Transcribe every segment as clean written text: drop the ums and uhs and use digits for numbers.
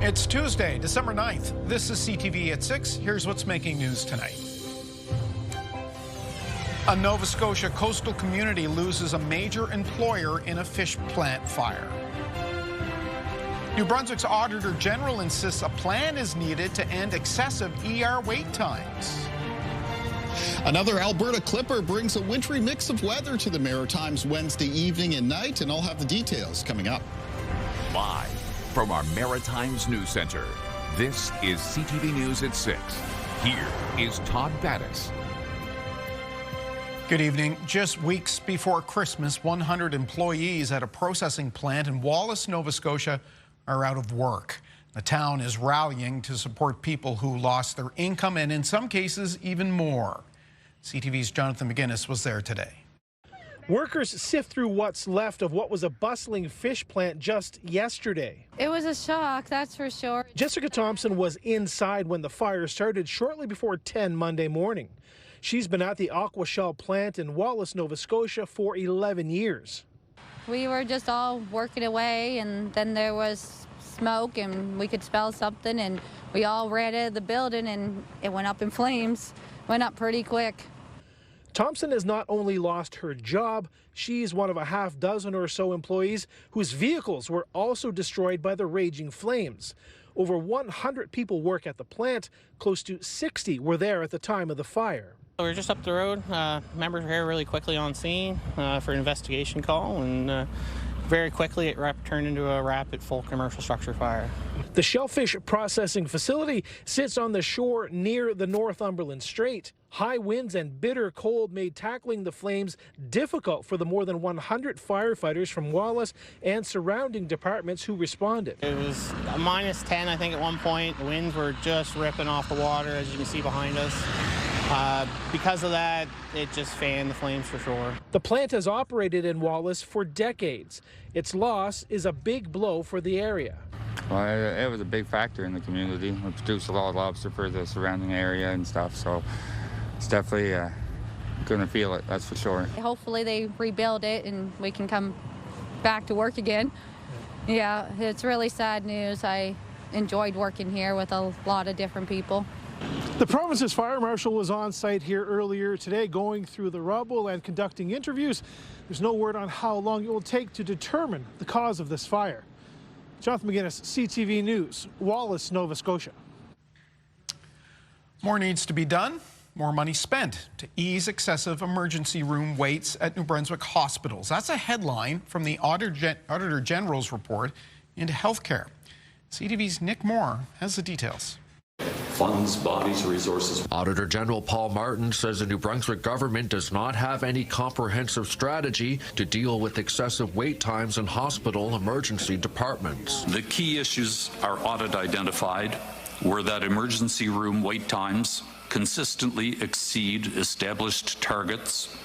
It's Tuesday, December 9th. This is CTV at 6. Here's what's making news tonight. A Nova Scotia coastal community loses a major employer in a fish plant fire. New Brunswick's Auditor General insists a plan is needed to end excessive ER wait times. Another Alberta Clipper brings a wintry mix of weather to the Maritimes Wednesday evening and night, and I'll have the details coming up. Live from our Maritimes News Center, this is CTV News at 6. Here is Todd Battis. Good evening. Just weeks before Christmas, 100 employees at a processing plant in Wallace, Nova Scotia are out of work. The town is rallying to support people who lost their income and in some cases even more. CTV's Jonathan McGuinness was there today. Workers sift through what's left of what was a bustling fish plant just yesterday. It was a shock, that's for sure. Jessica Thompson was inside when the fire started shortly before 10 Monday morning. She's been at the Aqua Shell plant in Wallace, Nova Scotia for 11 years. We were just all working away, and then there was smoke and we could smell something, and we all ran out of the building and it went up in flames. Went up pretty quick. Thompson has not only lost her job, she's one of a half dozen or so employees whose vehicles were also destroyed by the raging flames. Over 100 people work at the plant. Close to 60 were there at the time of the fire. We were just up the road. Members were here really quickly on scene for an investigation call, and very quickly it turned into a rapid full commercial structure fire. The shellfish processing facility sits on the shore near the Northumberland Strait. High winds and bitter cold made tackling the flames difficult for the more than 100 firefighters from Wallace and surrounding departments who responded. It was minus 10, I think, at one point. The winds were just ripping off the water, as you can see behind us. Because of that, it just fanned the flames for sure. The plant has operated in Wallace for decades. Its loss is a big blow for the area. Well, it was a big factor in the community. We produced a lot of lobster for the surrounding area and stuff, so it's definitely going to feel it, that's for sure. Hopefully they rebuild it and we can come back to work again. Yeah, it's really sad news. I enjoyed working here with a lot of different people. The province's fire marshal was on site here earlier today going through the rubble and conducting interviews. There's no word on how long it will take to determine the cause of this fire. Jonathan McGuinness, CTV News, Wallace, Nova Scotia. More needs to be done, more money spent to ease excessive emergency room waits at New Brunswick hospitals. That's a headline from the Auditor General's report into healthcare. CTV's Nick Moore has the details. Funds, bodies, resources. Auditor General Paul Martin says the New Brunswick government does not have any comprehensive strategy to deal with excessive wait times in hospital emergency departments. The key issues our audit identified were that emergency room wait times consistently exceed established targets,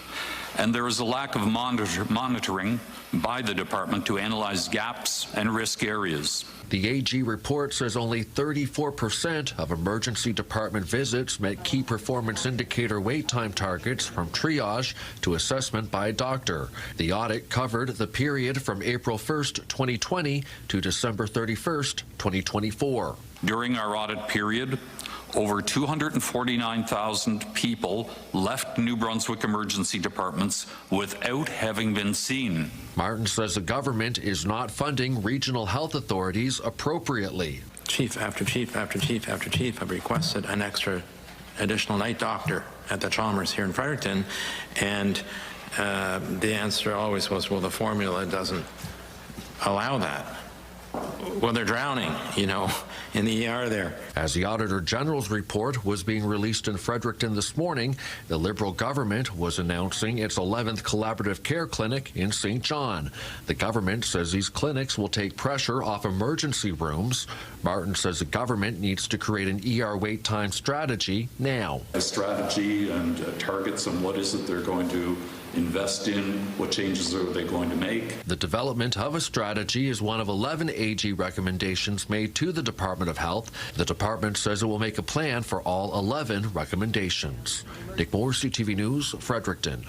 and there is a lack of monitoring by the department to analyze gaps and risk areas. The AG report says only 34% of emergency department visits met key performance indicator wait time targets from triage to assessment by a doctor. The audit covered the period from April 1st, 2020 to December 31st, 2024. During our audit period, over 249,000 people left New Brunswick emergency departments without having been seen. Martin says the government is not funding regional health authorities appropriately. Chief after chief after chief after chief have requested an additional night doctor at the Chalmers here in Fredericton, and the answer always was, well, the formula doesn't allow that. Well, they're drowning, you know, in the ER there. As the Auditor General's report was being released in Fredericton this morning, the Liberal government was announcing its 11th collaborative care clinic in St. John. The government says these clinics will take pressure off emergency rooms. Martin says the government needs to create an ER wait time strategy now. A strategy and targets on what is it they're going to invest in, what changes are they going to make. The development of a strategy is one of 11 AG recommendations made to the Department of Health. The department says it will make a plan for all 11 recommendations. Nick Moore, CTV News, Fredericton.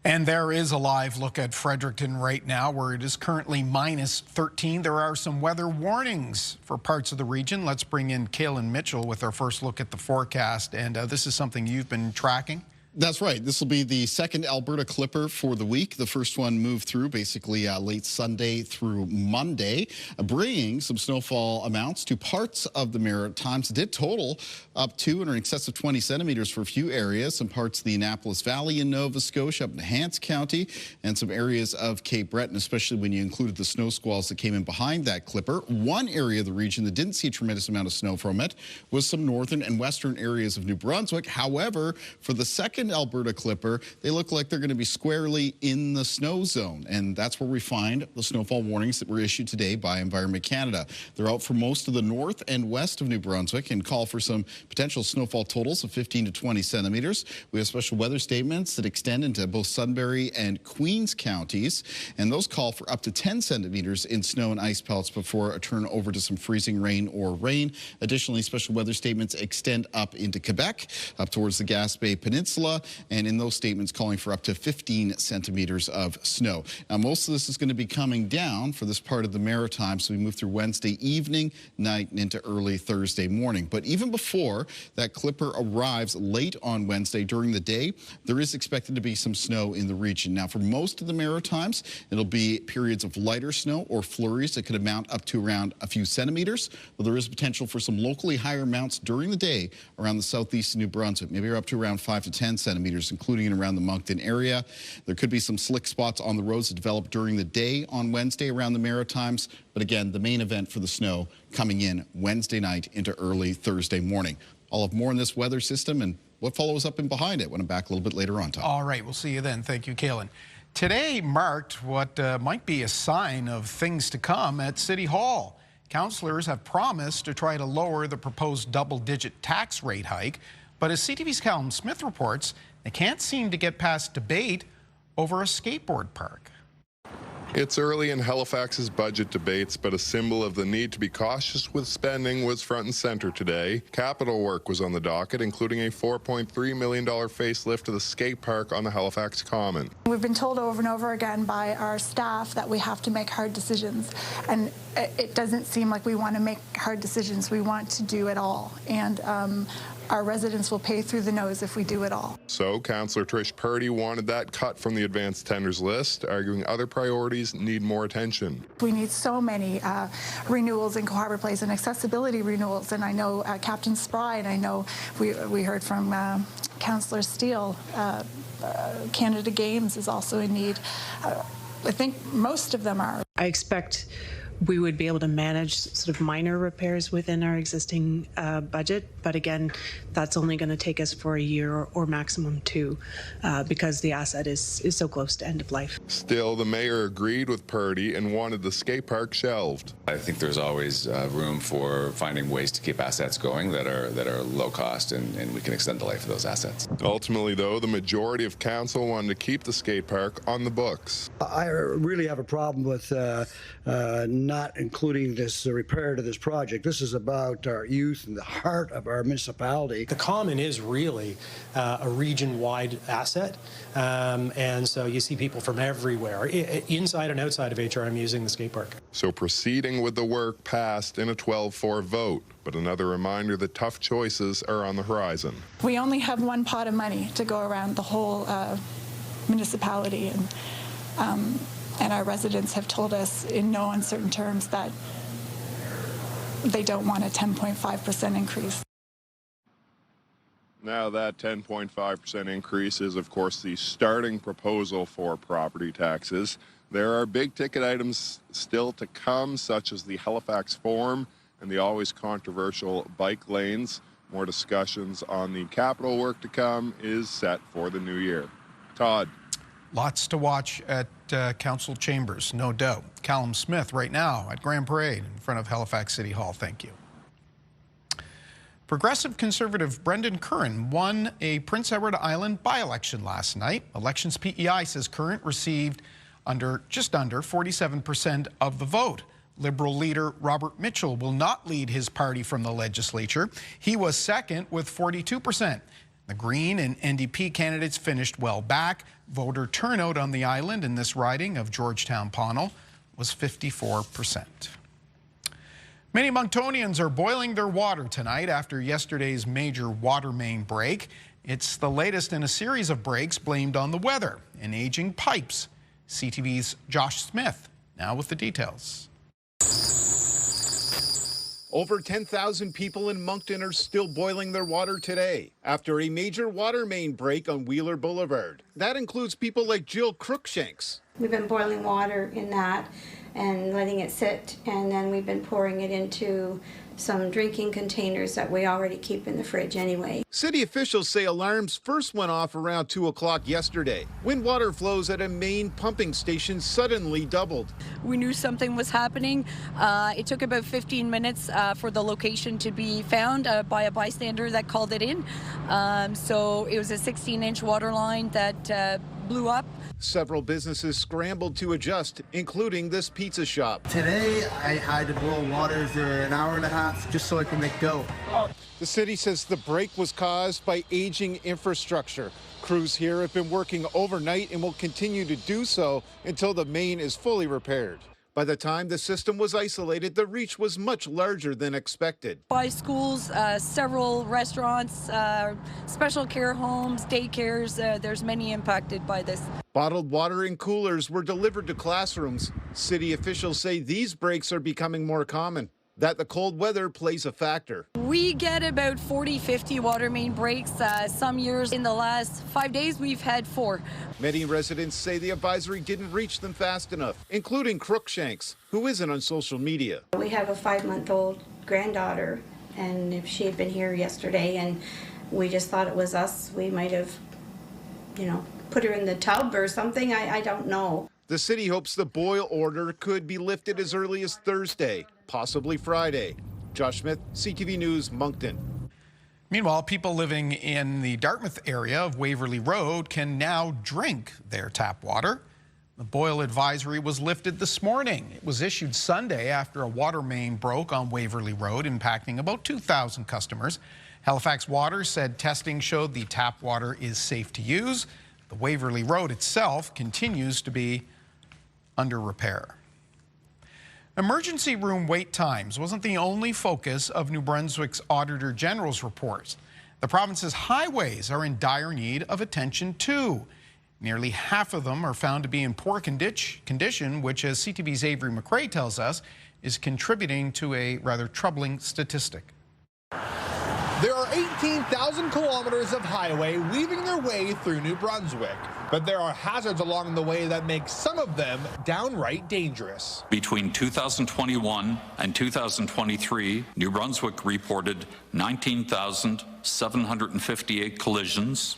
And there is a live look at Fredericton right now, where it is currently minus 13. There are some weather warnings for parts of the region. Let's bring in Kaylin Mitchell with our first look at the forecast. And this is something you've been tracking. That's right. This will be the second Alberta Clipper for the week. The first one moved through basically late Sunday through Monday, bringing some snowfall amounts to parts of the Maritimes. It did total up to and in excess of 20 centimeters for a few areas, some parts of the Annapolis Valley in Nova Scotia, up in Hants County, and some areas of Cape Breton, especially when you included the snow squalls that came in behind that Clipper. One area of the region that didn't see a tremendous amount of snow from it was some northern and western areas of New Brunswick. However, for the second Alberta Clipper, they look like they're going to be squarely in the snow zone, and that's where we find the snowfall warnings that were issued today by Environment Canada. They're out for most of the north and west of New Brunswick and call for some potential snowfall totals of 15 to 20 centimeters. We have special weather statements that extend into both Sudbury and Queens counties, and those call for up to 10 centimeters in snow and ice pellets before a turn over to some freezing rain or rain. Additionally, special weather statements extend up into Quebec, up towards the Gaspé Peninsula, and in those statements calling for up to 15 centimeters of snow. Now, most of this is going to be coming down for this part of the Maritimes, so we move through Wednesday evening, night, and into early Thursday morning. But even before that Clipper arrives late on Wednesday during the day, there is expected to be some snow in the region. Now, for most of the Maritimes, it'll be periods of lighter snow or flurries that could amount up to around a few centimeters, but there is potential for some locally higher amounts during the day around the southeast of New Brunswick, maybe up to around 5 to 10 centimeters, including around the Moncton area. There could be some slick spots on the roads that develop during the day on Wednesday around the Maritimes, but again, the main event for the snow coming in Wednesday night into early Thursday morning. I'll have more on this weather system and what follows up in behind it when I'm back a little bit later on, Tom. All right, we'll see you then. Thank you, Kaylin. Today marked what might be a sign of things to come at City Hall. Councillors have promised to try to lower the proposed double-digit tax rate hike, but as CTV's Callum Smith reports, they can't seem to get past debate over a skateboard park. It's early in Halifax's budget debates, but a symbol of the need to be cautious with spending was front and center today. Capital work was on the docket, including a $4.3 million facelift to the skate park on the Halifax Common. We've been told over and over again by our staff that we have to make hard decisions, and it doesn't seem like we want to make hard decisions. We want to do it all, and our residents will pay through the nose if we do it all. So Councillor Trish Purdy wanted that cut from the advanced tenders list, arguing other priorities need more attention. We need so many renewals in Coharbor Place and accessibility renewals, and I know Captain Spry, and I know we heard from Councillor Steele, Canada Games is also in need. I think most of them are. I expect we would be able to manage sort of minor repairs within our existing budget, but again, that's only going to take us for a year or maximum two, because the asset is so close to end of life. Still, the mayor agreed with Purdy and wanted the skate park shelved. I think there's always room for finding ways to keep assets going that are low cost, and we can extend the life of those assets. Ultimately, though, the majority of council wanted to keep the skate park on the books. I really have a problem with not including this repair to this project. This is about our youth and the heart of our municipality. The Common is really a region-wide asset, and so you see people from everywhere, inside and outside of HRM, using the skate park. So proceeding with the work passed in a 12-4 vote, but another reminder that tough choices are on the horizon. We only have one pot of money to go around the whole municipality, and our residents have told us in no uncertain terms that they don't want a 10.5% increase. Now that 10.5% increase is, of course, the starting proposal for property taxes. There are big ticket items still to come, such as the Halifax Forum and the always controversial bike lanes. More discussions on the capital work to come is set for the new year. Todd. Lots to watch at council chambers, no doubt. Callum Smith right now at Grand Parade in front of Halifax City Hall. Thank you. Progressive Conservative Brendan Curran won a Prince Edward Island by-election last night. Elections PEI says Curran received just under 47% of the vote. Liberal leader Robert Mitchell will not lead his party from the legislature. He was second with 42%. The Green and NDP candidates finished well back. Voter turnout on the island in this riding of Georgetown-Pownal was 54%. Many Monktonians are boiling their water tonight after yesterday's major water main break. It's the latest in a series of breaks blamed on the weather and aging pipes. CTV's Josh Smith now with the details. Over 10,000 people in Moncton are still boiling their water today after a major water main break on Wheeler Boulevard. That includes people like Jill Crookshanks. We've been boiling water in that and letting it sit, and then we've been pouring it into some drinking containers that we already keep in the fridge anyway. City officials say alarms first went off around 2 o'clock yesterday when water flows at a main pumping station suddenly doubled. We knew something was happening. It took about 15 minutes for the location to be found by a bystander that called it in. So it was a 16-inch water line that blew up. Several businesses scrambled to adjust, including this pizza shop. Today, I had to boil water for an hour and a half just so I can make dough. The city says the break was caused by aging infrastructure. Crews here have been working overnight and will continue to do so until the main is fully repaired. By the time the system was isolated, the reach was much larger than expected. By schools, several restaurants, special care homes, daycares, there's many impacted by this. Bottled water in coolers were delivered to classrooms. City officials say these breaks are becoming more common, that the cold weather plays a factor. We get about 40-50 water main breaks. Some years in the last 5 days, we've had 4. Many residents say the advisory didn't reach them fast enough, including Crookshanks, who isn't on social media. We have a 5-month-old granddaughter, and if she had been here yesterday and we just thought it was us, we might have, put her in the tub or something. I don't know. The city hopes the boil order could be lifted as early as Thursday, possibly Friday. Josh Smith, CTV News, Moncton. Meanwhile, people living in the Dartmouth area of Waverley Road can now drink their tap water. The boil advisory was lifted this morning. It was issued Sunday after a water main broke on Waverley Road, impacting about 2,000 customers. Halifax Water said testing showed the tap water is safe to use. The Waverley Road itself continues to be under repair. Emergency room wait times wasn't the only focus of New Brunswick's Auditor General's report. The province's highways are in dire need of attention too. Nearly half of them are found to be in poor condition, which, as CTV's Avery McRae tells us, is contributing to a rather troubling statistic. There are 18,000 kilometers of highway weaving their way through New Brunswick, but there are hazards along the way that make some of them downright dangerous. Between 2021 and 2023, New Brunswick reported 19,758 collisions,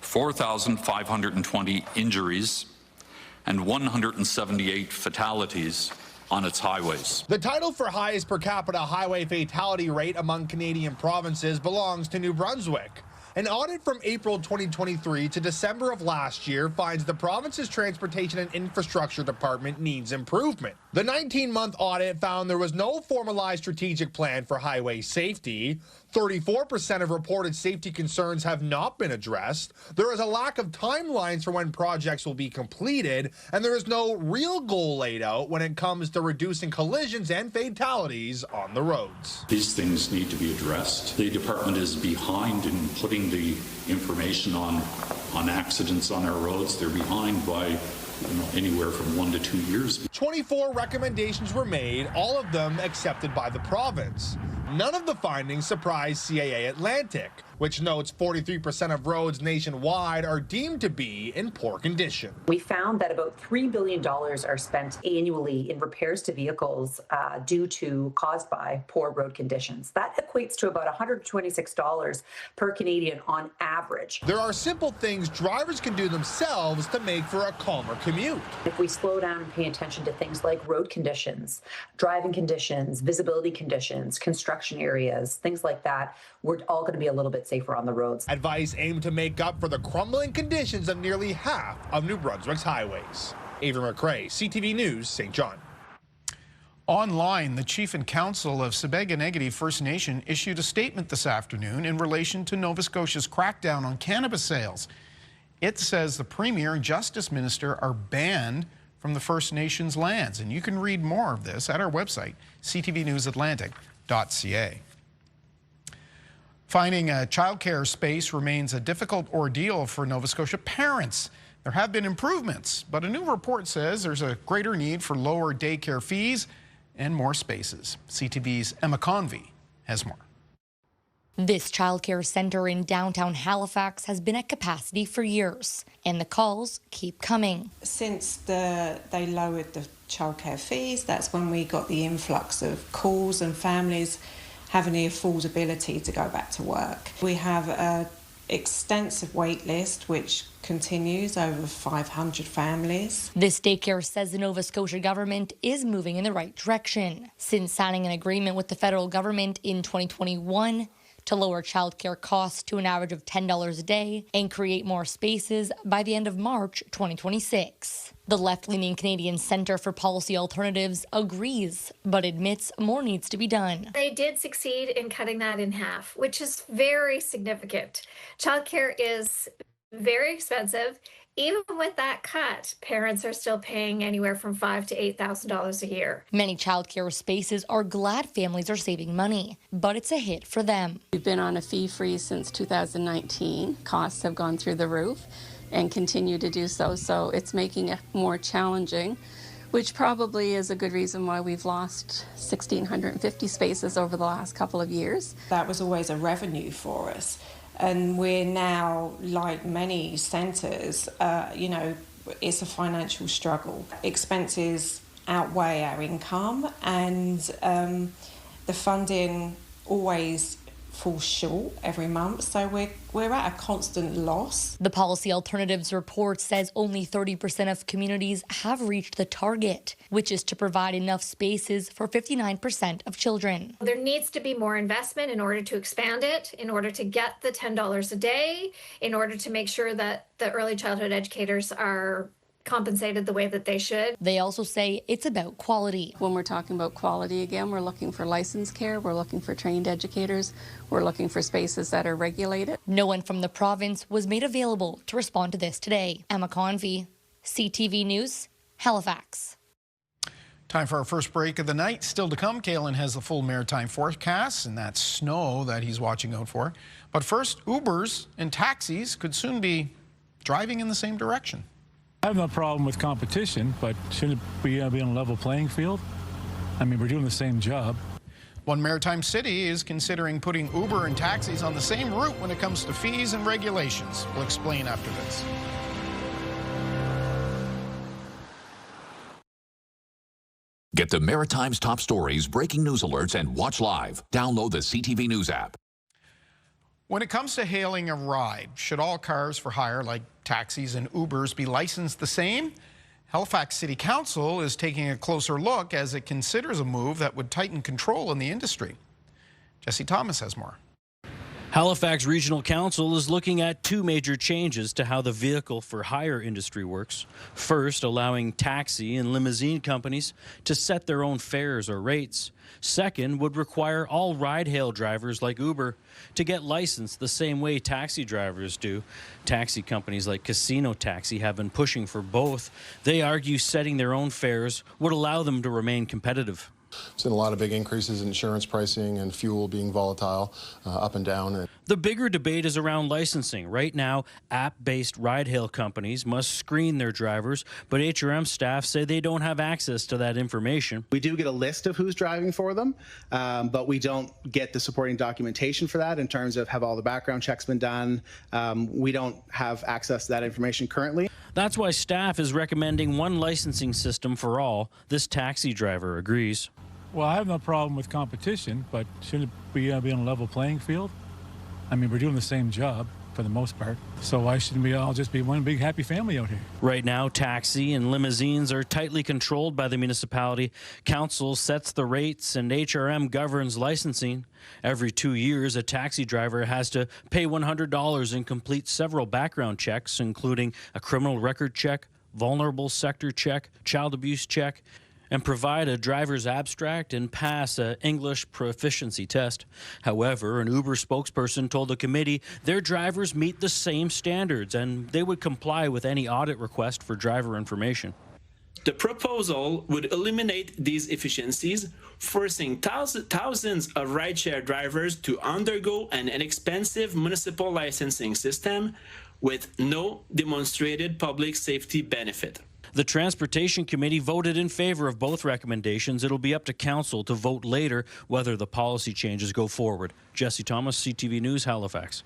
4,520 injuries, and 178 fatalities on its highways. The title for highest per capita highway fatality rate among Canadian provinces belongs to New Brunswick. An audit from April 2023 to December of last year finds the province's Transportation and Infrastructure Department needs improvement. The 19-month audit found there was no formalized strategic plan for highway safety. 34% of reported safety concerns have not been addressed. There is a lack of timelines for when projects will be completed, and there is no real goal laid out when it comes to reducing collisions and fatalities on the roads. These things need to be addressed. The department is behind in putting the information on accidents on our roads. They're behind by anywhere from 1 to 2 years. 24 recommendations were made, all of them accepted by the province. None of the findings surprised CAA Atlantic, which notes 43% of roads nationwide are deemed to be in poor condition. We found that about $3 billion are spent annually in repairs to vehicles caused by poor road conditions. That equates to about $126 per Canadian on average. There are simple things drivers can do themselves to make for a calmer commute. If we slow down and pay attention to things like road conditions, driving conditions, visibility conditions, construction areas, things like that, we're all going to be a little bit safer on the roads. Advice aimed to make up for the crumbling conditions of nearly half of New Brunswick's highways. Avery McRae, CTV News, St. John. Online, the Chief and Council of Sebeganegati First Nation issued a statement this afternoon in relation to Nova Scotia's crackdown on cannabis sales. It says the Premier and Justice Minister are banned from the First Nations lands. And you can read more of this at our website, ctvnewsatlantic.ca. Finding a childcare space remains a difficult ordeal for Nova Scotia parents. There have been improvements, but a new report says there's a greater need for lower daycare fees and more spaces. CTV's Emma Convey has more. This childcare center in downtown Halifax has been at capacity for years, and the calls keep coming. Since they lowered the childcare fees, that's when we got the influx of calls and families having the affordability to go back to work. We have an extensive wait list which continues, over 500 families. This daycare says the Nova Scotia government is moving in the right direction. Since signing an agreement with the federal government in 2021 to lower childcare costs to an average of $10 a day and create more spaces by the end of March 2026. The left-leaning Canadian Centre for Policy Alternatives agrees, but admits more needs to be done. They did succeed in cutting that in half, which is very significant. Childcare is very expensive. Even with that cut, parents are still paying anywhere from $5,000 to $8,000 a year. Many childcare spaces are glad families are saving money, but it's a hit for them. We've been on a fee freeze since 2019. Costs have gone through the roof and continue to do so, so it's making it more challenging, which probably is a good reason why we've lost 1,650 spaces over the last couple of years. That was always a revenue for us. And we're now, like many centres, it's a financial struggle. Expenses outweigh our income, and the funding always falls short every month, so we're at a constant loss. The Policy Alternatives report says only 30% of communities have reached the target, which is to provide enough spaces for 59% of children. There needs to be more investment in order to expand it, in order to get the $10 a day, in order to make sure that the early childhood educators are compensated the way that they should. They also say it's about quality. When we're talking about quality again, we're looking for licensed care, we're looking for trained educators, we're looking for spaces that are regulated. No one from the province was made available to respond to this today. Emma Convey, CTV News, Halifax. Time for our first break of the night. Still to come, Kalen has the full maritime forecast and that snow that he's watching out for. But first, Ubers and taxis could soon be driving in the same direction. I have no problem with competition, but shouldn't we be on a level playing field? I mean, we're doing the same job. One maritime city is considering putting Uber and taxis on the same route when it comes to fees and regulations. We'll explain after this. Get the Maritime's top stories, breaking news alerts, and watch live. Download the CTV News app. When it comes to hailing a ride, should all cars for hire, like taxis and Ubers, be licensed the same? Halifax City Council is taking a closer look as it considers a move that would tighten control in the industry. Jesse Thomas has more. Halifax Regional Council is looking at two major changes to how the vehicle for hire industry works. First, allowing taxi and limousine companies to set their own fares or rates. Second, would require all ride-hail drivers like Uber to get licensed the same way taxi drivers do. Taxi companies like Casino Taxi have been pushing for both. They argue setting their own fares would allow them to remain competitive. We've seen a lot of big increases in insurance pricing and fuel being volatile up and down. The bigger debate is around licensing. Right now, app-based ride-hail companies must screen their drivers, but HRM staff say they don't have access to that information. We do get a list of who's driving for them, but we don't get the supporting documentation for that in terms of have all the background checks been done. We don't have access to that information currently. That's why staff is recommending one licensing system for all. This taxi driver agrees. Well, I have no problem with competition, but shouldn't we be on a level playing field? I mean, we're doing the same job for the most part, so why shouldn't we all just be one big happy family out here? Right now, taxi and limousines are tightly controlled by the municipality. Council sets the rates and HRM governs licensing. Every 2 years, a taxi driver has to pay $100 and complete several background checks, including a criminal record check, vulnerable sector check, child abuse check. and provide a driver's abstract and pass an English proficiency test. However, an Uber spokesperson told the committee their drivers meet the same standards and they would comply with any audit request for driver information. The proposal would eliminate these efficiencies, forcing thousands of rideshare drivers to undergo an inexpensive municipal licensing system with no demonstrated public safety benefit. The Transportation Committee voted in favor of both recommendations. It'll be up to Council to vote later whether the policy changes go forward. Jesse Thomas, CTV News, Halifax.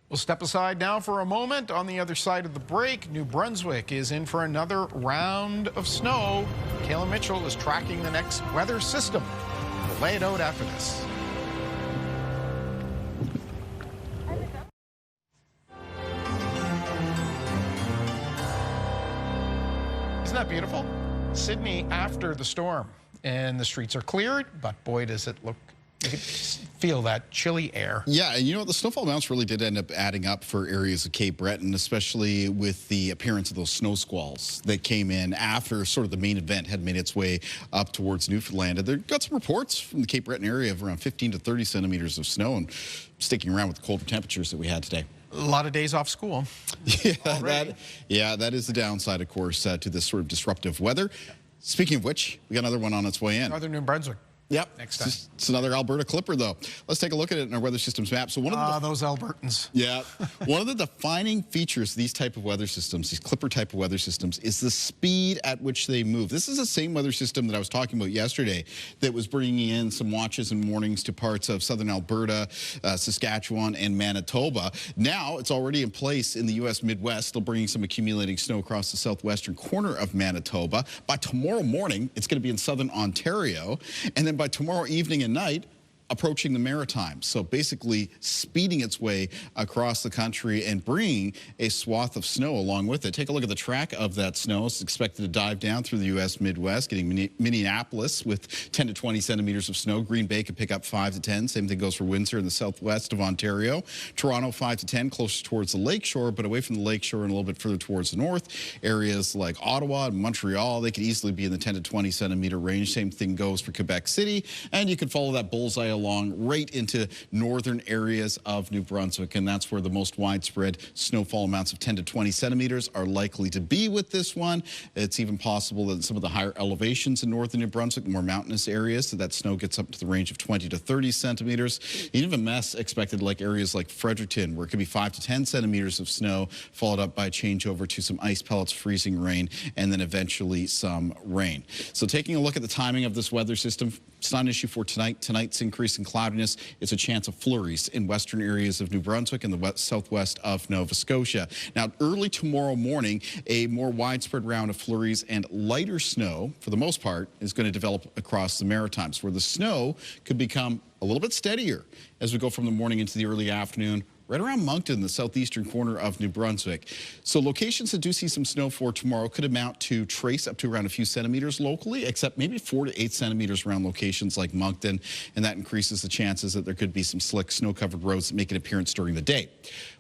We'll step aside now for a moment. On the other side of the break, New Brunswick is in for another round of snow. Kayla Mitchell is tracking the next weather system. We'll lay it out after this. Isn't that beautiful? Sydney after the storm, and the streets are cleared, but boy, does it look. You can feel that chilly air. Yeah, and you know what? The snowfall amounts really did end up adding up for areas of Cape Breton, especially with the appearance of those snow squalls that came in after sort of the main event had made its way up towards Newfoundland. And there got some reports from the Cape Breton area of around 15 to 30 centimeters of snow, and sticking around with the colder temperatures that we had today. A lot of days off school. Yeah, that is the downside, of course, to this sort of disruptive weather. Speaking of which, we got another one on its way in. Northern New Brunswick. Yep. Next time. It's another Alberta clipper, though. Let's take a look at it in our weather systems map. So one of those Albertans. Yeah. One of the defining features of these type of weather systems, these clipper type of weather systems, is the speed at which they move. This is the same weather system that I was talking about yesterday that was bringing in some watches and warnings to parts of southern Alberta, Saskatchewan, and Manitoba. Now it's already in place in the U.S. Midwest, still bringing some accumulating snow across the southwestern corner of Manitoba. By tomorrow morning, it's going to be in southern Ontario. And then by tomorrow evening and night, approaching the Maritimes. So basically speeding its way across the country and bringing a swath of snow along with it. Take a look at the track of that snow. It's expected to dive down through the U.S. Midwest, getting Minneapolis with 10 to 20 centimeters of snow. Green Bay could pick up 5 to 10. Same thing goes for Windsor in the southwest of Ontario. Toronto 5 to 10, closer towards the lakeshore, but away from the lakeshore and a little bit further towards the north. Areas like Ottawa and Montreal, they could easily be in the 10 to 20 centimeter range. Same thing goes for Quebec City. And you can follow that bullseye along right into northern areas of New Brunswick, and that's where the most widespread snowfall amounts of 10 to 20 centimeters are likely to be with this one. It's even possible that some of the higher elevations in northern New Brunswick, more mountainous areas, so that snow gets up to the range of 20 to 30 centimeters. Even a mess expected like areas like Fredericton, where it could be 5 to 10 centimeters of snow, followed up by a changeover to some ice pellets, freezing rain, and then eventually some rain. So taking a look at the timing of this weather system, it's not an issue for tonight. Tonight's increase in cloudiness is a chance of flurries in western areas of New Brunswick and the southwest of Nova Scotia. Now, early tomorrow morning, a more widespread round of flurries and lighter snow, for the most part, is going to develop across the Maritimes, where the snow could become a little bit steadier as we go from the morning into the early afternoon, right around Moncton, the southeastern corner of New Brunswick. So locations that do see some snow for tomorrow could amount to trace up to around a few centimeters locally, except maybe 4 to 8 centimeters around locations like Moncton, and that increases the chances that there could be some slick snow-covered roads that make an appearance during the day.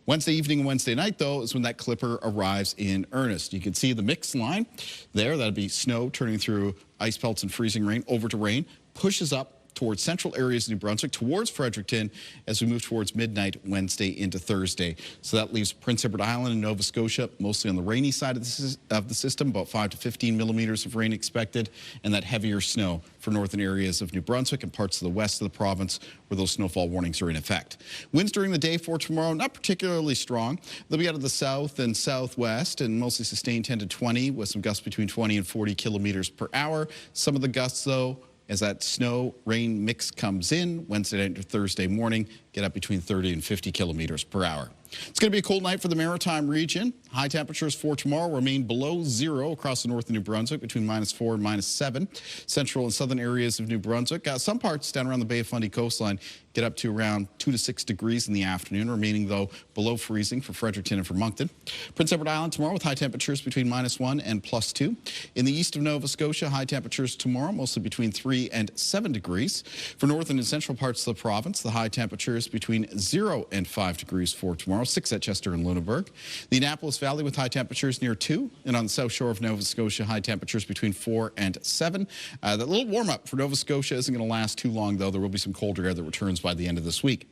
Wednesday evening and Wednesday night, though, is when that clipper arrives in earnest. You can see the mix line there. That'd be snow turning through ice pelts and freezing rain over to rain, pushes up towards central areas of New Brunswick, towards Fredericton, as we move towards midnight Wednesday into Thursday. So that leaves Prince Edward Island and Nova Scotia mostly on the rainy side of the system, about 5 to 15 millimeters of rain expected, and that heavier snow for northern areas of New Brunswick and parts of the west of the province where those snowfall warnings are in effect. Winds during the day for tomorrow, not particularly strong. They'll be out of the south and southwest and mostly sustained 10 to 20 with some gusts between 20 and 40 kilometers per hour. Some of the gusts, though, as that snow-rain mix comes in Wednesday night to Thursday morning, get up between 30 and 50 kilometers per hour. It's going to be a cold night for the Maritime region. High temperatures for tomorrow remain below zero across the north of New Brunswick, between -4 and -7. Central and southern areas of New Brunswick. Some parts down around the Bay of Fundy coastline get up to around 2 to 6 degrees in the afternoon, remaining, though, below freezing for Fredericton and for Moncton. Prince Edward Island tomorrow with high temperatures between -1 and +2. In the east of Nova Scotia, high temperatures tomorrow, mostly between 3 and 7 degrees. For northern and central parts of the province, the high temperatures between 0 and 5 degrees for tomorrow, 6 at Chester and Lunenburg. The Annapolis Forest Valley with high temperatures near 2, and on the south shore of Nova Scotia, high temperatures between 4 and 7. That little warm-up for Nova Scotia isn't going to last too long, though. There will be some colder air that returns by the end of this week.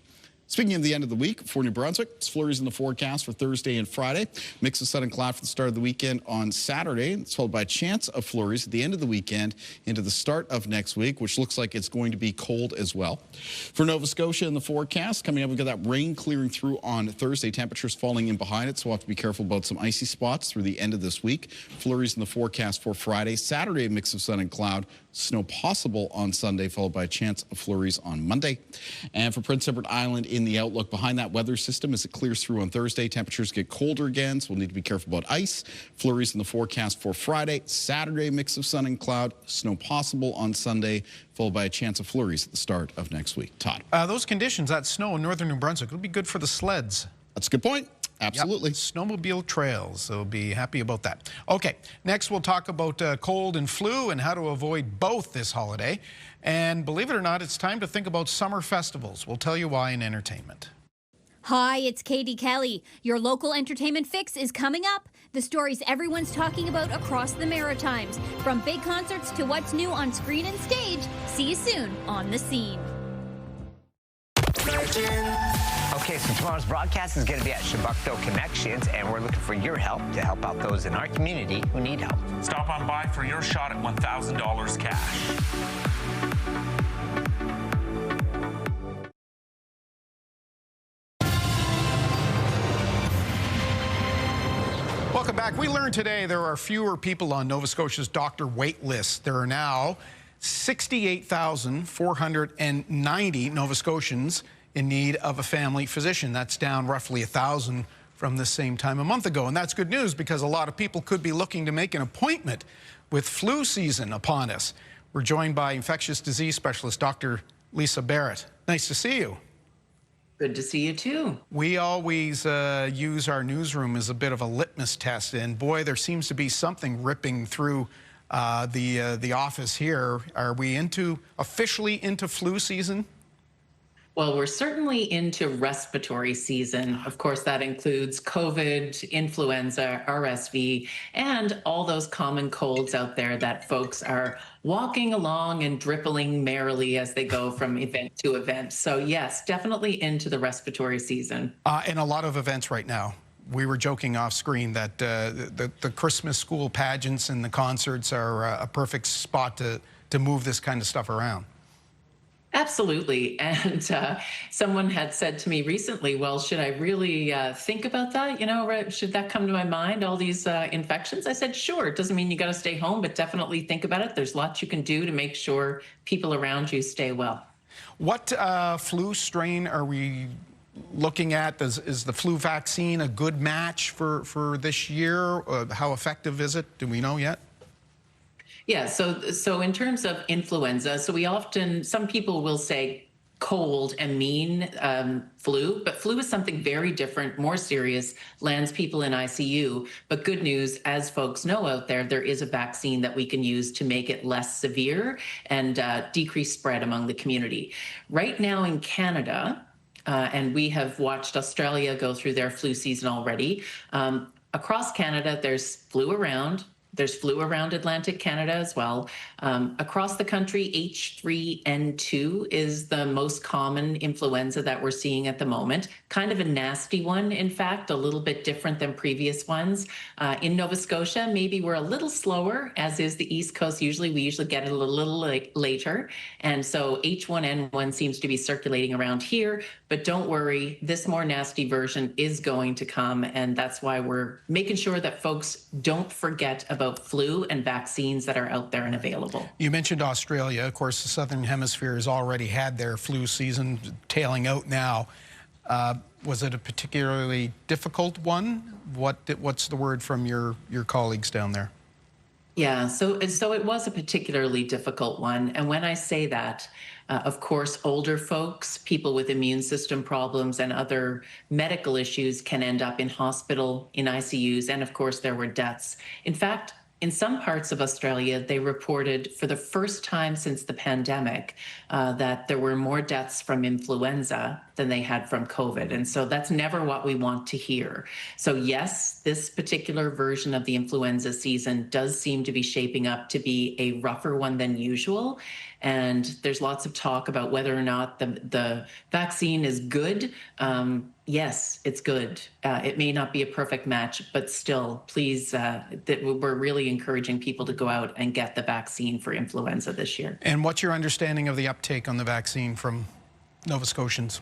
Speaking of the end of the week, for New Brunswick, it's flurries in the forecast for Thursday and Friday. Mix of sun and cloud for the start of the weekend on Saturday. It's followed by a chance of flurries at the end of the weekend into the start of next week, which looks like it's going to be cold as well. For Nova Scotia in the forecast, coming up, we've got that rain clearing through on Thursday. Temperatures falling in behind it, so we'll have to be careful about some icy spots through the end of this week. Flurries in the forecast for Friday. Saturday, a mix of sun and cloud. Snow possible on Sunday, followed by a chance of flurries on Monday. And for Prince Edward Island in the outlook behind that weather system as it clears through on Thursday, temperatures get colder again, so we'll need to be careful about ice. Flurries in the forecast for Friday. Saturday, mix of sun and cloud. Snow possible on Sunday, followed by a chance of flurries at the start of next week. Todd. Those conditions, that snow in northern New Brunswick, will be good for the sleds. That's a good point. Absolutely. Yep. Snowmobile trails, so be happy about that. Okay, next we'll talk about cold and flu and how to avoid both this holiday. And believe it or not, it's time to think about summer festivals. We'll tell you why in entertainment. Hi, it's Katie Kelly. Your local entertainment fix is coming up. The stories everyone's talking about across the Maritimes. From big concerts to what's new on screen and stage. See you soon on The Scene. Okay, so tomorrow's broadcast is going to be at Chebucto Connections, and we're looking for your help to help out those in our community who need help. Stop on by for your shot at $1,000 cash. Welcome back. We learned today there are fewer people on Nova Scotia's doctor wait list. There are now 68,490 Nova Scotians in need of a family physician. That's down roughly 1,000 from the same time a month ago. And that's good news because a lot of people could be looking to make an appointment with flu season upon us. We're joined by infectious disease specialist Dr. Lisa Barrett. Nice to see you. Good to see you too. We always use our newsroom as a bit of a litmus test, and boy, there seems to be something ripping through the office here. Are we officially into flu season? Well, we're certainly into respiratory season. Of course, that includes COVID, influenza, RSV, and all those common colds out there that folks are walking along and dribbling merrily as they go from event to event. So yes, definitely into the respiratory season. And a lot of events right now. We were joking off screen that the Christmas school pageants and the concerts are a perfect spot to move this kind of stuff around. Absolutely. And someone had said to me recently, well, should I really think about that? You know, should that come to my mind, all these infections? I said, sure. It doesn't mean you got to stay home, but definitely think about it. There's lots you can do to make sure people around you stay well. What flu strain are we looking at? Is the flu vaccine a good match for this year? How effective is it? Do we know yet? Yeah, so in terms of influenza, some people will say cold and mean flu, but flu is something very different, more serious, lands people in ICU. But good news, as folks know out there, there is a vaccine that we can use to make it less severe and decrease spread among the community. Right now in Canada, and we have watched Australia go through their flu season already, across Canada, there's flu around. There's flu around Atlantic Canada as well. Across the country, H3N2 is the most common influenza that we're seeing at the moment. Kind of a nasty one, in fact, a little bit different than previous ones. In Nova Scotia, maybe we're a little slower, as is the East Coast. We usually get it a little later. And so H1N1 seems to be circulating around here. But don't worry, this more nasty version is going to come. And that's why we're making sure that folks don't forget about flu and vaccines that are out there and available. You mentioned Australia. Of course, the Southern Hemisphere has already had their flu season tailing out now. Was it a particularly difficult one? What's the word from your colleagues down there? Yeah, so it was a particularly difficult one. And when I say that, of course, older folks, people with immune system problems and other medical issues can end up in hospital, in ICUs, and of course, there were deaths. In fact, in some parts of Australia, they reported for the first time since the pandemic that there were more deaths from influenza than they had from COVID. And so that's never what we want to hear. So yes, this particular version of the influenza season does seem to be shaping up to be a rougher one than usual. And there's lots of talk about whether or not the vaccine is good. Yes, it's good. It may not be a perfect match, but still, please, we're really encouraging people to go out and get the vaccine for influenza this year. And what's your understanding of the uptake on the vaccine from Nova Scotians?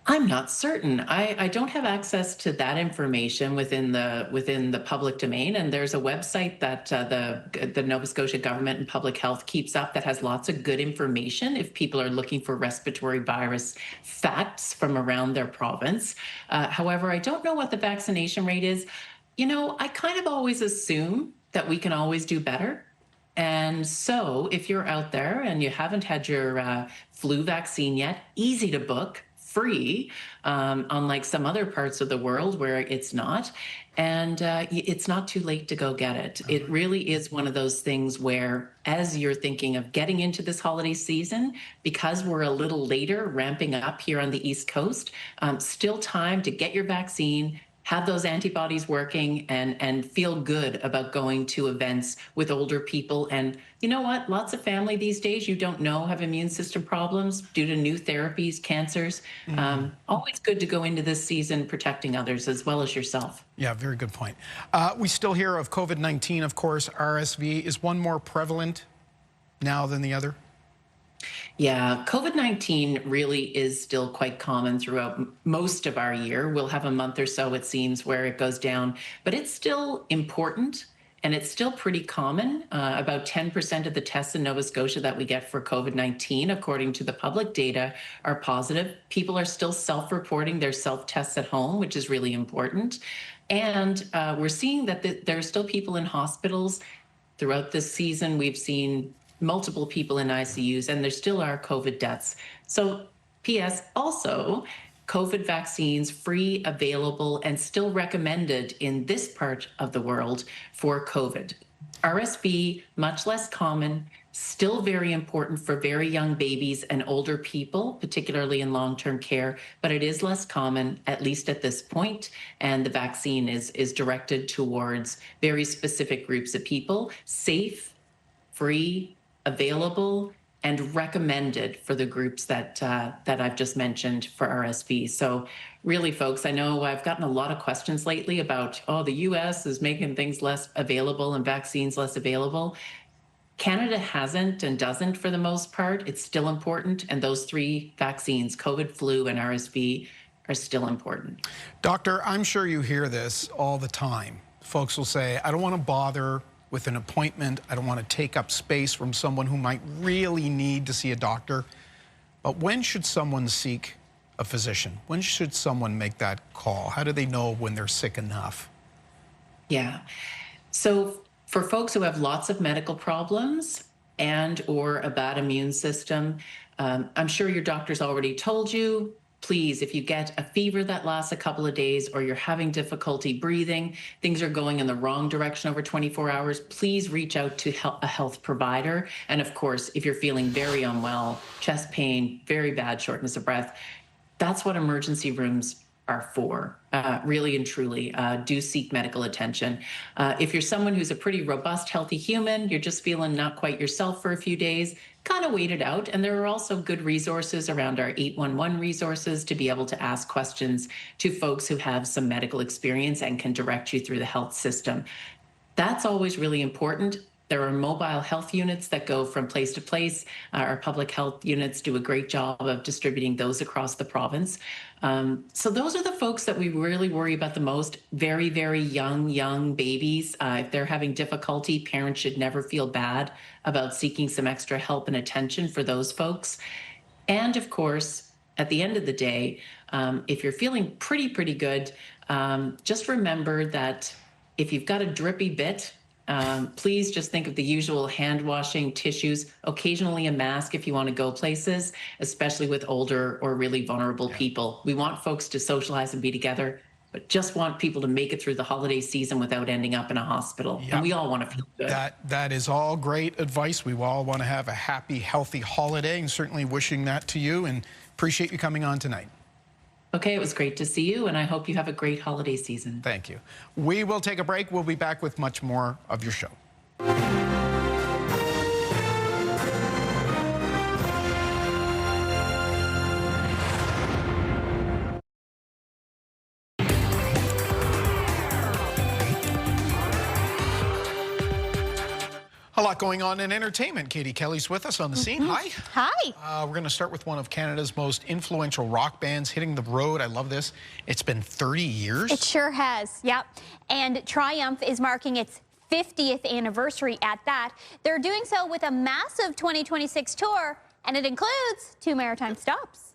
I'm not certain. I don't have access to that information within the public domain. And there's a website that the Nova Scotia government and public health keeps up that has lots of good information if people are looking for respiratory virus facts from around their province. However, I don't know what the vaccination rate is. You know, I kind of always assume that we can always do better. And so if you're out there and you haven't had your flu vaccine yet, easy to book, free, unlike some other parts of the world where it's not. And it's not too late to go get it. It really is one of those things where, as you're thinking of getting into this holiday season, because we're a little later ramping up here on the East Coast, still time to get your vaccine, have those antibodies working, and feel good about going to events with older people. And you know what? Lots of family these days, you don't know, have immune system problems due to new therapies, cancers. Always good to go into this season protecting others as well as yourself. Yeah, very good point. We still hear of COVID-19, of course. RSV, is one more prevalent now than the other? Yeah, COVID-19 really is still quite common throughout most of our year. We'll have a month or so, it seems, where it goes down, but it's still important and it's still pretty common. About 10% of the tests in Nova Scotia that we get for COVID-19, according to the public data, are positive. People are still self-reporting their self-tests at home, which is really important. And we're seeing that there are still people in hospitals. Throughout this season, we've seen multiple people in ICUs, and there still are COVID deaths. So, P.S. also, COVID vaccines free, available, and still recommended in this part of the world for COVID. RSV, much less common, still very important for very young babies and older people, particularly in long-term care, but it is less common, at least at this point, and the vaccine is directed towards very specific groups of people, safe, free, available, and recommended for the groups that I've just mentioned for RSV. So really, folks, I know I've gotten a lot of questions lately about, oh, the US is making things less available and vaccines less available. Canada hasn't and doesn't for the most part. It's still important. And those three vaccines, COVID, flu, and RSV, are still important. Doctor, I'm sure you hear this all the time. Folks will say, I don't want to bother with an appointment. I don't want to take up space from someone who might really need to see a doctor. But when should someone seek a physician? When should someone make that call? How do they know when they're sick enough? Yeah. So for folks who have lots of medical problems and or a bad immune system, I'm sure your doctor's already told you, please, if you get a fever that lasts a couple of days or you're having difficulty breathing, things are going in the wrong direction over 24 hours, please reach out to a health provider. And of course, if you're feeling very unwell, chest pain, very bad shortness of breath, that's what emergency rooms are for. Really and truly, do seek medical attention. If you're someone who's a pretty robust, healthy human, you're just feeling not quite yourself for a few days, kind of wait it out. And there are also good resources around our 811 resources to be able to ask questions to folks who have some medical experience and can direct you through the health system. That's always really important. There are mobile health units that go from place to place. Our public health units do a great job of distributing those across the province. So those are the folks that we really worry about the most. Very, very young babies. If they're having difficulty, parents should never feel bad about seeking some extra help and attention for those folks. And of course, at the end of the day, if you're feeling pretty good, just remember that if you've got a drippy bit, please just think of the usual hand washing, tissues, occasionally a mask if you want to go places, especially with older or really vulnerable people. We want folks to socialize and be together, but just want people to make it through the holiday season without ending up in a hospital. Yep. And we all want to feel good. That is all great advice. We all want to have a happy, healthy holiday, and certainly wishing that to you, and appreciate you coming on tonight. Okay, it was great to see you, and I hope you have a great holiday season. Thank you. We will take a break. We'll be back with much more of your show. A lot going on in entertainment. Katie Kelly's with us on the scene. Hi. Hi. We're going to start with one of Canada's most influential rock bands hitting the road. I love this. It's been 30 years. It sure has. Yep. And Triumph is marking its 50th anniversary at that. They're doing so with a massive 2026 tour, and it includes 2 maritime stops.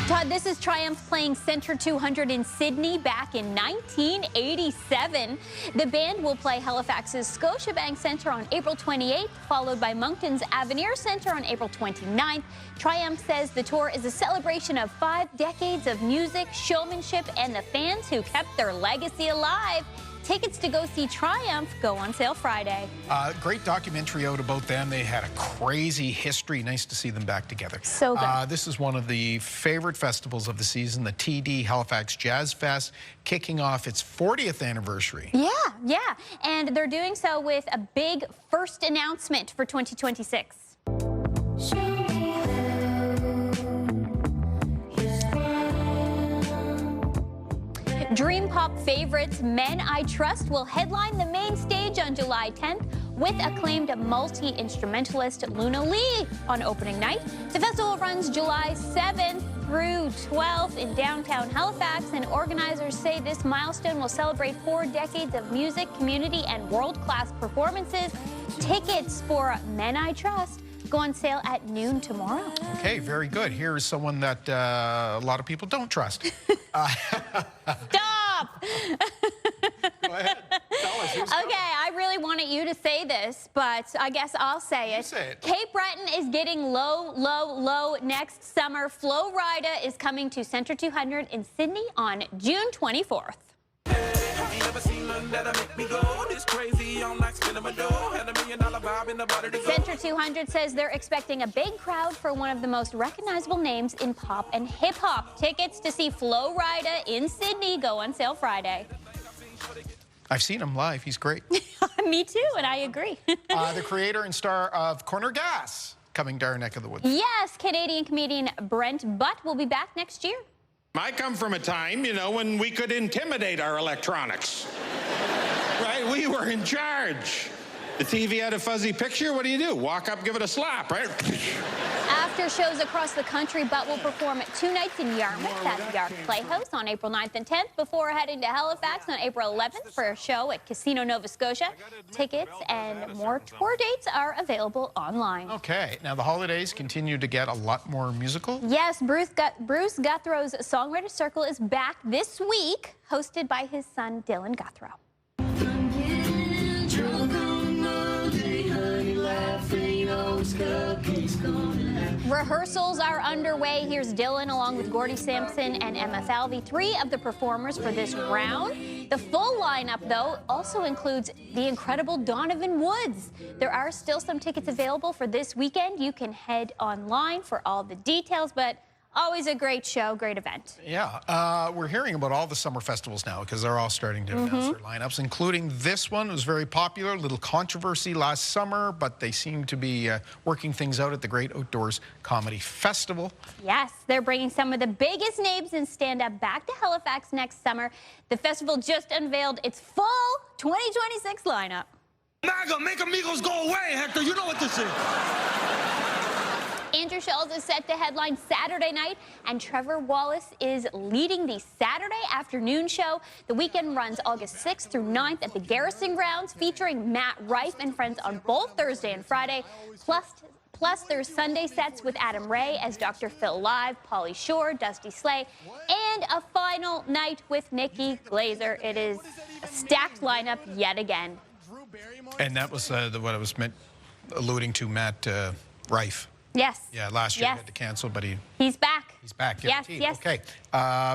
Todd, this is Triumph playing Centre 200 in Sydney back in 1987. The band will play Halifax's Scotiabank Centre on April 28th, followed by Moncton's Avenir Centre on April 29th. Triumph says the tour is a celebration of 5 decades of music, showmanship, and the fans who kept their legacy alive. Tickets to go see Triumph go on sale Friday. Great documentary out about them. They had a crazy history. Nice to see them back together. So good. This is one of the favorite festivals of the season, the TD Halifax Jazz Fest, kicking off its 40th anniversary. Yeah. And they're doing so with a big first announcement for 2026. Dream pop favorites Men I Trust will headline the main stage on July 10th with acclaimed multi-instrumentalist Luna Lee on opening night. The festival runs July 7th through 12th in downtown Halifax, and organizers say this milestone will celebrate 4 decades of music, community, and world-class performances. Tickets for Men I Trust go on sale at noon tomorrow. Okay, very good. Here's someone that a lot of people don't trust. Stop! Go ahead. Tell us. Okay, I really wanted you to say this, but I guess I'll say it. You say it. Cape Breton is getting low next summer. Flo Rida is coming to Centre 200 in Sydney on June 24th. Centre 200 says they're expecting a big crowd for one of the most recognizable names in pop and hip-hop. Tickets to see Flo Rida in Sydney go on sale Friday. I've seen him live. He's great. Me too, and I agree. The creator and star of Corner Gas coming to our neck of the woods. Yes, Canadian comedian Brent Butt will be back next year. I come from a time, when we could intimidate our electronics. Right? We were in charge. The TV had a fuzzy picture. What do? Walk up, give it a slap, right? After shows across the country, Butt will perform 2 nights in Yarmouth at Yark Playhouse on April 9th and 10th before heading to Halifax on April 11th for a show at Casino Nova Scotia. Tickets and more tour dates are available online. Okay, now the holidays continue to get a lot more musical. Yes, Bruce Guthrow's Songwriter Circle is back this week, hosted by his son Dylan Guthrow. Rehearsals are underway. Here's Dylan along with Gordie Sampson and Emma Falvey, 3 of the performers for this round. The full lineup, though, also includes the incredible Donovan Woods. There are still some tickets available for this weekend. You can head online for all the details, but always a great show, great event. Yeah, we're hearing about all the summer festivals now because they're all starting to announce their lineups, including this one. It was very popular, a little controversy last summer, but they seem to be working things out at the Great Outdoors Comedy Festival. Yes, they're bringing some of the biggest names in stand-up back to Halifax next summer. The festival just unveiled its full 2026 lineup. MAGA, make amigos go away, Hector. You know what this is. Andrew Schultz is set to headline Saturday night, and Trevor Wallace is leading the Saturday afternoon show. The weekend runs August 6th through 9th at the Garrison Grounds, featuring Matt Rife and friends on both Thursday and Friday. Plus, there's Sunday sets with Adam Ray as Dr. Phil Live, Pauly Shore, Dusty Slay, and a final night with Nikki Glazer. It is a stacked lineup yet again. And that was what I was alluding to, Matt Rife. Yes. Yeah, last year he had to cancel, but he's back. He's back. Yes, yes. Okay.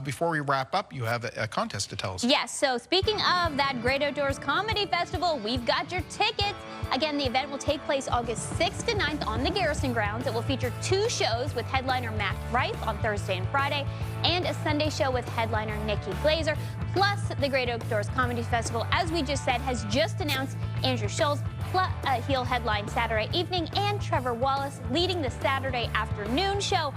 Before we wrap up, you have a contest to tell us. Yes. So speaking of that Great Outdoors Comedy Festival, we've got your tickets. Again, the event will take place August 6th to 9th on the Garrison Grounds. It will feature 2 shows with headliner Matt Rife on Thursday and Friday, and a Sunday show with headliner Nikki Glazer. Plus, the Great Outdoors Comedy Festival, as we just said, has just announced Andrew Schultz. He'll headline Saturday evening, and Trevor Wallace leading the Saturday afternoon show.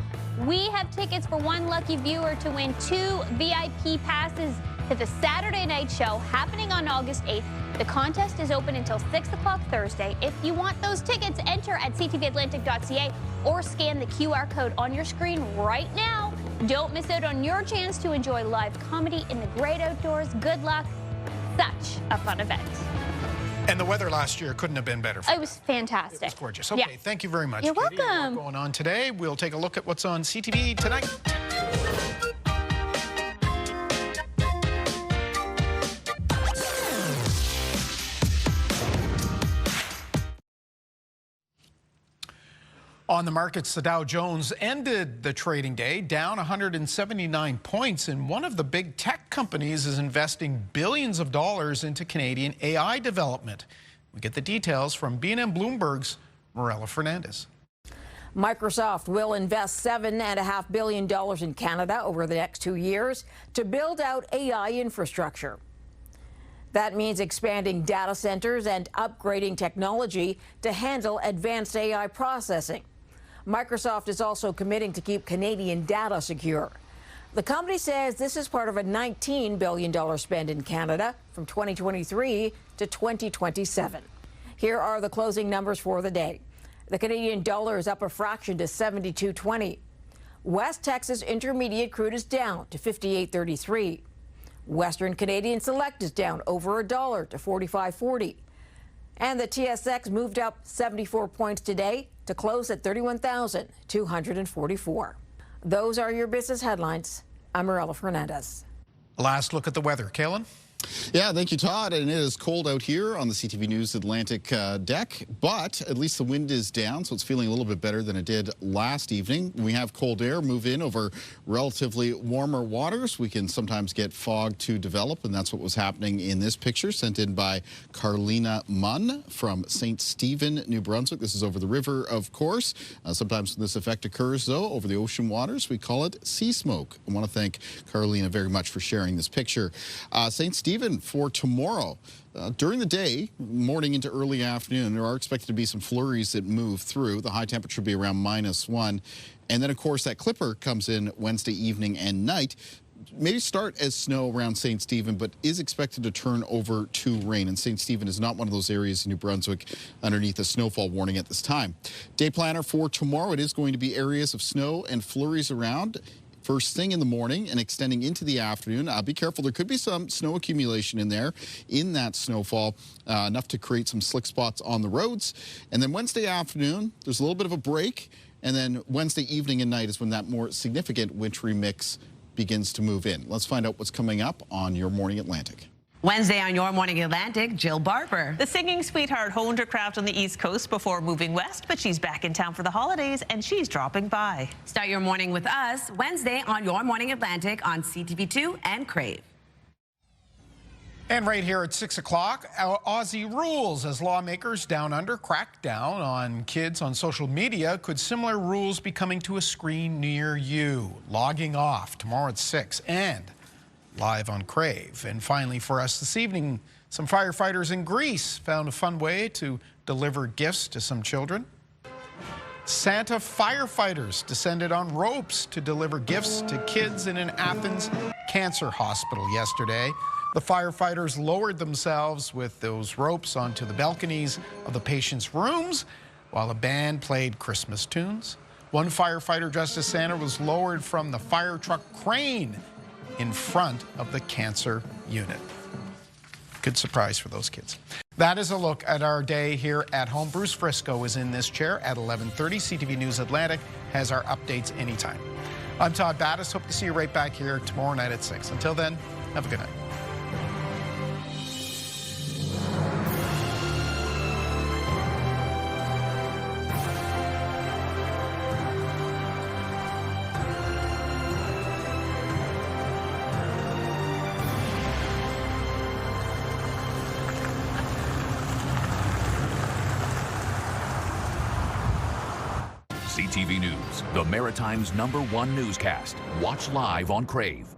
We have tickets for one lucky viewer to win 2 VIP passes to the Saturday night show happening on August 8th. The contest is open until 6 o'clock Thursday. If you want those tickets, enter at ctvatlantic.ca or scan the QR code on your screen right now. Don't miss out on your chance to enjoy live comedy in the great outdoors. Good luck. Such a fun event. And the weather last year couldn't have been better. It was fantastic. It was gorgeous. Okay, thank you very much. You're Katie. welcome. A lot going on today. We'll take a look at what's on CTV tonight. On the markets, the Dow Jones ended the trading day down 179 points, and one of the big tech companies is investing billions of dollars into Canadian AI development. We get the details from B&M Bloomberg's Morella Fernandez. Microsoft will invest $7.5 billion in Canada over the next 2 years to build out AI infrastructure. That means expanding data centers and upgrading technology to handle advanced AI processing. Microsoft is also committing to keep Canadian data secure. The company says this is part of a $19 billion spend in Canada from 2023 to 2027. Here are the closing numbers for the day. The Canadian dollar is up a fraction to 72.20. West Texas Intermediate crude is down to 58.33. Western Canadian Select is down over $1 to 45.40. And the TSX moved up 74 points today to close at 31,244. Those are your business headlines. I'm Morella Fernandez. Last look at the weather. Kalen? Yeah, thank you, Todd. And it is cold out here on the CTV News Atlantic deck, but at least the wind is down, so it's feeling a little bit better than it did last evening. We have cold air move in over relatively warmer waters. We can sometimes get fog to develop, and that's what was happening in this picture sent in by Carlina Munn from St. Stephen, New Brunswick. This is over the river, of course. Sometimes when this effect occurs, though, over the ocean waters, we call it sea smoke. I want to thank Carlina very much for sharing this picture. St. Stephen for tomorrow. During the day, morning into early afternoon, there are expected to be some flurries that move through. The high temperature will be around -1. And then, of course, that clipper comes in Wednesday evening and night. Maybe start as snow around St. Stephen, but is expected to turn over to rain. And St. Stephen is not one of those areas in New Brunswick underneath a snowfall warning at this time. Day planner for tomorrow, it is going to be areas of snow and flurries around first thing in the morning and extending into the afternoon. Be careful. There could be some snow accumulation in there in that snowfall, enough to create some slick spots on the roads. And then Wednesday afternoon, there's a little bit of a break. And then Wednesday evening and night is when that more significant wintry mix begins to move in. Let's find out what's coming up on Your Morning Atlantic. Wednesday on Your Morning Atlantic, Jill Barber. The singing sweetheart honed her craft on the East Coast before moving west, but she's back in town for the holidays and she's dropping by. Start your morning with us Wednesday on Your Morning Atlantic on CTV2 and Crave. And right here at 6 o'clock, Aussie rules as lawmakers down under crack down on kids on social media. Could similar rules be coming to a screen near you? Logging off tomorrow at 6 and live on Crave. And finally for us this evening, some firefighters in Greece found a fun way to deliver gifts to some children. Santa firefighters descended on ropes to deliver gifts to kids in an Athens cancer hospital yesterday. The firefighters lowered themselves with those ropes onto the balconies of the patients' rooms while a band played Christmas tunes. One firefighter dressed as Santa was lowered from the fire truck crane in front of the cancer unit. Good surprise for those kids. That is a look at our day here at home. Bruce Frisco is in this chair at 11:30. CTV News Atlantic has our updates anytime. I'm Todd Battis. Hope to see you right back here tomorrow night at 6. Until then, have a good night. CTV News, the Maritime's #1 newscast. Watch live on Crave.